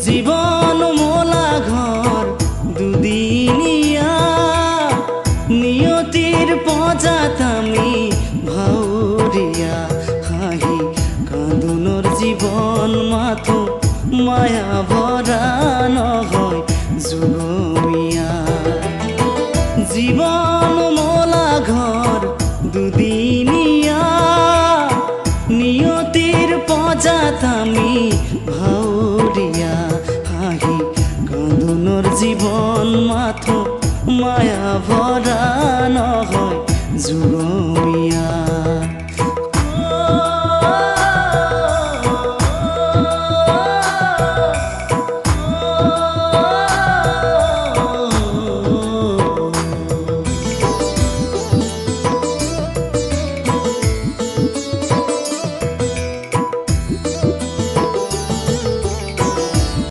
জীবন মোলা ঘর দুদিনিয়া নিয়তির পজাত আমি ভাউরিয়া হাহি কান্দুনোর জীবন মাথো মায়া ভরা নহয় যুগমিয়া জীবন মোলা ঘর দুদিনিয়া নিয়তির পজাত আমি ভাউরিয়া হাহি কান্দুনোর জীবন মাথো মায়া ভরা নহয় যুগ